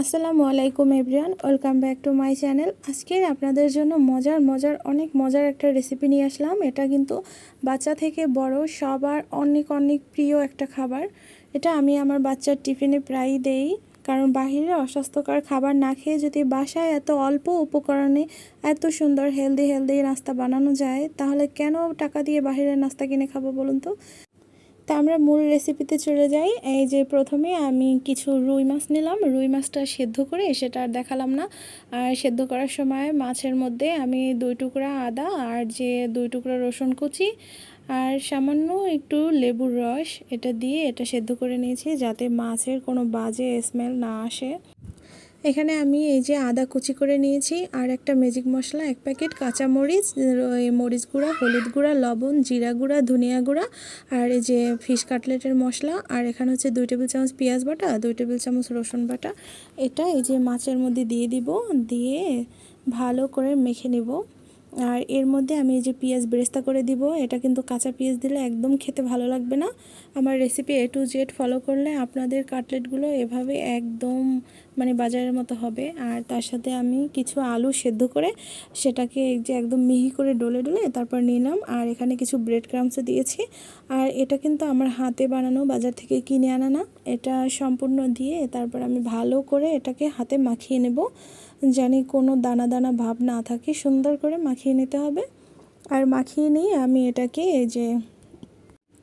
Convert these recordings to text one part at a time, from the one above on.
আসসালামু আলাইকুম everyone, welcome back to my channel. আজকে আপনাদের জন্য অনেক মজার একটা রেসিপি নিয়ে আসলাম। এটা কিন্তু বাচ্চা থেকে বড় সবার অনেক অনেক প্রিয় একটা খাবার। এটা আমি আমার বাচ্চার টিফিনে প্রায়ই দেই, কারণ বাহিরে অস্বাস্থ্যকর খাবার না খেয়ে যদি বাসায় এত অল্প উপকরণে এত সুন্দর হেলদি নাস্তা বানানো যায়, তাহলে কেন টাকা দিয়ে বাহিরের নাস্তা কিনে খাবো বলুন তো। তা আমরা মূল রেসিপিতে চলে যাই। এই যে প্রথমে আমি কিছু রুই মাছ নিলাম। রুই মাছটা সেদ্ধ করে সেটা আর দেখালাম না। আর সেদ্ধ করার সময় মাছের মধ্যে আমি 2 টুকরা আদা আর যে 2 টুকরা রসুন কুচি আর সামান্য একটু লেবুর রস এটা দিয়ে এটা সেদ্ধ করে নিয়েছি, যাতে মাছের কোনো বাজে স্মেল না আসে। এখানে আমি এই যে আদা কুচি করে নিয়েছি, আর একটা ম্যাজিক মশলা 1 প্যাকেট, কাঁচামরিচ, মরিচ গুঁড়া, হলুদ গুঁড়া, লবণ, জিরা গুঁড়া, ধনিয়া গুঁড়া, আর এই যে ফিশ কাটলেটের মশলা। আর এখানে হচ্ছে 2 টেবিল চামচ পেঁয়াজ বাটা, 2 টেবিল চামচ রসুন বাটা। এটা এই যে মাছের মধ্যে দিয়ে দিব, দিয়ে ভালো করে মেখে নিব। আর এর মধ্যে আমি এই যে পেঁয়াজ বেরেস্তা করে দিব। এটা কিন্তু কাঁচা পেঁয়াজ দিলে একদম খেতে ভালো লাগবে না। আমার recipe A to Z follow করলে আপনাদের কাটলেটগুলো এভাবে একদম বাজারের মতো হবে। আর তার সাথে আমি কিছু আলু সেদ্ধ করে সেটাকে এই যে একদম মিহি করে ডলে তারপর নিলাম। আর এখানে কিছু ব্রেড ক্রাম্বসও দিয়েছি। আর এটা কিন্তু আমার হাতে বানানো, বাজার থেকে কিনে আনা না। এটা সম্পূর্ণ দিয়ে তারপর আমি ভালো করে এটাকে হাতে মাখিয়ে নেব, জানি কোনো দানা দানা ভাব না থাকে। সুন্দর করে মাখিয়ে নিতে হবে। আর মাখিয়ে নিয়ে আমি এটাকে এই যে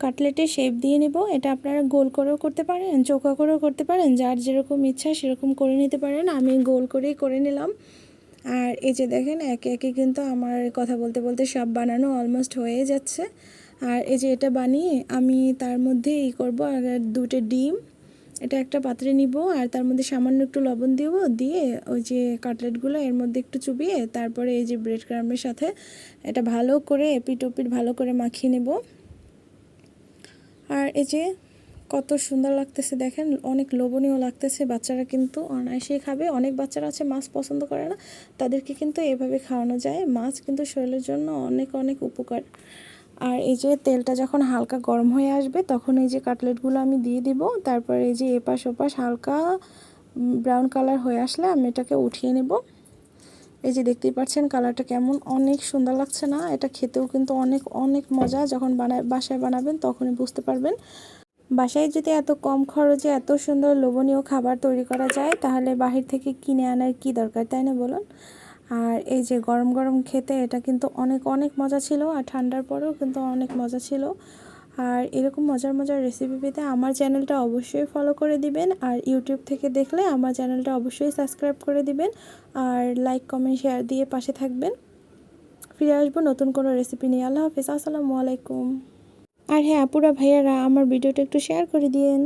কাটলেটের শেপ দিয়ে নেব। এটা আপনারা গোল করেও করতে পারেন, চৌকা করেও করতে পারেন, যার যেরকম ইচ্ছা সেরকম করে নিতে পারেন। আমি গোল করেই করে নিলাম। আর এই যে দেখেন একে একে কিন্তু আমার কথা বলতে বলতে সব বানানো অলমোস্ট হয়ে যাচ্ছে। আর এই যে এটা বানিয়ে আমি তার মধ্যে করব, আর 2টে ডিম এটা একটা পাত্রে নিব, আর তার মধ্যে সামান্য একটু লবণ দিব, দিয়ে ওই যে কাটলেটগুলো এর মধ্যে একটু চুবিয়ে তারপরে এই যে ব্রেড ক্রাম্বের সাথে এটা ভালো করে এপিট ওপিট ভালো করে মাখিয়ে নেব। আর এই যে কত সুন্দর লাগতেছে দেখেন, অনেক লোভনীয় লাগতেছে। বাচ্চারা কিন্তু অনায়াসেই খাবে। অনেক বাচ্চারা আছে মাছ পছন্দ করে না, তাদেরকে কিন্তু এভাবে খাওয়ানো যায়। মাছ কিন্তু শরীরের জন্য অনেক অনেক উপকার। আর এই যে তেলটা যখন হালকা গরম হয়ে আসবে, তখন এই যে কাটলেটগুলো আমি দিয়ে দিব। তারপর এই যে এপাশ ওপাশ হালকা ব্রাউন কালার হয়ে আসলে আমি এটাকে উঠিয়ে নেব। এই যে দেখতেই পাচ্ছেন কালারটা কেমন অনেক সুন্দর লাগছে না। এটা খেতেও কিন্তু অনেক অনেক মজা। যখন বাসায় বানাবেন তখনই বুঝতে পারবেন। বাসায় যদি এত কম খরচে এত সুন্দর লোভনীয় খাবার তৈরি করা যায়, তাহলে বাহির থেকে কিনে আনার কি দরকার, তাই না বলুন। আর এই যে গরম গরম খেতে এটা কিন্তু অনেক অনেক মজা ছিল, আর ঠান্ডার পরেও কিন্তু অনেক মজা ছিল। আর এরকম মজার মজার রেসিপি পেতে আমার চ্যানেলটা অবশ্যই ফলো করে দিবেন। আর ইউটিউব থেকে দেখলে আমার চ্যানেলটা অবশ্যই সাবস্ক্রাইব করে দিবেন। আর লাইক কমেন্ট শেয়ার দিয়ে পাশে থাকবেন। ফিরে আসবো নতুন কোনো রেসিপি নিয়ে। আল্লাহ হাফেজ, আসসালামু আলাইকুম। আর হ্যাঁ আপুরা ভাইয়ারা, আমার ভিডিওটা একটু শেয়ার করে দিয়েন।